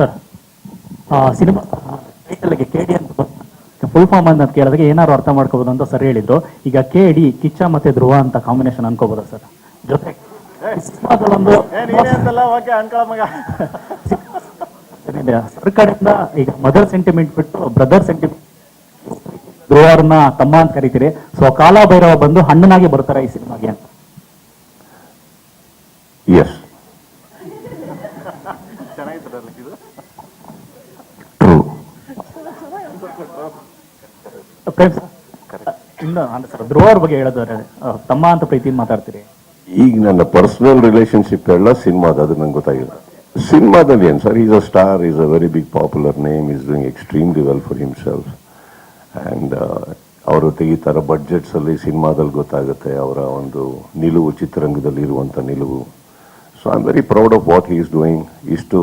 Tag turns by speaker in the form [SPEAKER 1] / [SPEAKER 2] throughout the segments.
[SPEAKER 1] Sir cinema ಟೈಟಲ್ಗೆ KD ಅಂತ full form ಅಂತ ಕೇಳಿದಾಗ ಏನಾದ್ರು ಅರ್ಥ ಮಾಡ್ಕೋಬಹುದು ಅಂತ ಸರ್ ಹೇಳಿದ್ರು. ಈಗ KD ಕಿಚ್ಚ ಮತ್ತೆ ಧ್ರುವ ಅಂತ ಕಾಂಬಿನೇಷನ್ ಅನ್ಕೋಬೋದಾ ಸರ್? ಜೊತೆ ಸಿನಿಮಾದಲ್ಲೊಂದು ಸರ್ ಕಡೆಯಿಂದ ಈಗ ಮದರ್ ಸೆಂಟಿಮೆಂಟ್ ಬಿಟ್ಟು ಬ್ರದರ್ ಸೆಂಟಿಮೆಂಟ್, ಧ್ರುವ ಅವ್ರನ್ನ ತಮ್ಮ ಅಂತ ಕರಿತೀರಿ. ಸೊ ಕಾಲಭೈರವ ಬಂದು ಹಣ್ಣನಾಗಿ ಬರ್ತಾರೆ ಈ ಸಿನಿಮಾಗೆ ಅಂತ.
[SPEAKER 2] Yes, true.
[SPEAKER 1] ಇನ್ನು ಸರ್ ಧ್ರುವ ಅವ್ರ ಬಗ್ಗೆ ಹೇಳೋದಾದ್ರೆ ತಮ್ಮ ಅಂತ ಪ್ರೀತಿ ಮಾತಾಡ್ತೀರಿ.
[SPEAKER 2] ಈಗ ನನ್ನ ಪರ್ಸನಲ್ ರಿಲೇಶನ್ಶಿಪ್ ಎಲ್ಲ ಸಿನಿಮಾದ, ಅದು ನಂಗೆ ಗೊತ್ತಾಗಿಲ್ಲ. ಸಿನಿಮಾದಲ್ಲಿ ಏನು sir, is a star, is a very big popular name, is doing extremely well for himself. And ಅವರು ತೆಗಿತಾರ ಬಡ್ಜೆಟ್ಸ್ ಅಲ್ಲಿ ಸಿನಿಮಾದಲ್ಲಿ ಗೊತ್ತಾಗುತ್ತೆ ಅವರ ಒಂದು ನಿಲುವು, ಚಿತ್ರರಂಗದಲ್ಲಿ ಇರುವಂಥ ನಿಲುವು. So I am very proud of what he is doing. ಎಷ್ಟು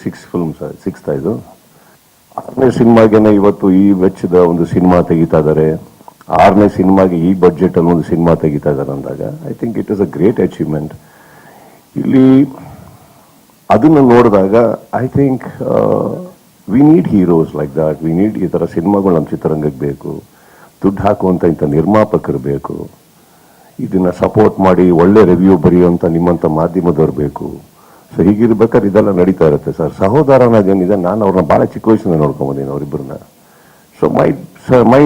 [SPEAKER 2] 6 ಫಿಲ್ಮ್ಸ್, 6th ಇದು 6ನೇ ಸಿನಿಮಾಗೇನೆ ಇವತ್ತು ಈ ವೆಚ್ಚದ ಒಂದು ಸಿನಿಮಾ ತೆಗಿತಾ ಇದ್ದಾರೆ. 6ನೇ ಸಿನಿಮಾಗೆ ಈ ಬಡ್ಜೆಟ್ ಅಲ್ಲಿ ಒಂದು ಸಿನಿಮಾ ತೆಗಿತಾ ಇದ್ದಾರೆ ಅಂದಾಗ I think it is a great achievement. ಇಲ್ಲಿ ಅದನ್ನು ನೋಡಿದಾಗ I think we need heroes like that. We need ಈ ಥರ ಸಿನಿಮಾಗಳು ನಮ್ಮ ಚಿತ್ರರಂಗಕ್ಕೆ ಬೇಕು. ದುಡ್ಡು ಹಾಕುವಂಥ ಇಂಥ ನಿರ್ಮಾಪಕರು ಬೇಕು. ಇದನ್ನ ಸಪೋರ್ಟ್ ಮಾಡಿ ಒಳ್ಳೆ ರಿವ್ಯೂ ಬರೆಯುವಂಥ ನಿಮ್ಮಂಥ ಮಾಧ್ಯಮದವ್ರು ಬೇಕು. ಸೊ ಹೀಗಿರ್ಬೇಕಾದ್ರೆ ಇದೆಲ್ಲ ನಡೀತಾ ಇರುತ್ತೆ ಸರ್. ಸಹೋದರನಾಗೇನಿದೆ, ನಾನು ಅವ್ರನ್ನ ಭಾಳ ಚಿಕ್ಕ ವಯಸ್ಸಿಂದ ನೋಡ್ಕೊಂಬಂದೀನಿ ಅವರಿಬ್ಬರನ್ನ. So my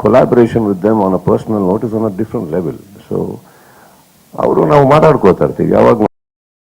[SPEAKER 2] collaboration with them on a personal note is on a different level. So ಅವರು ನಾವು ಮಾತಾಡ್ಕೋತಾ ಇರ್ತೀವಿ. ಯಾವಾಗ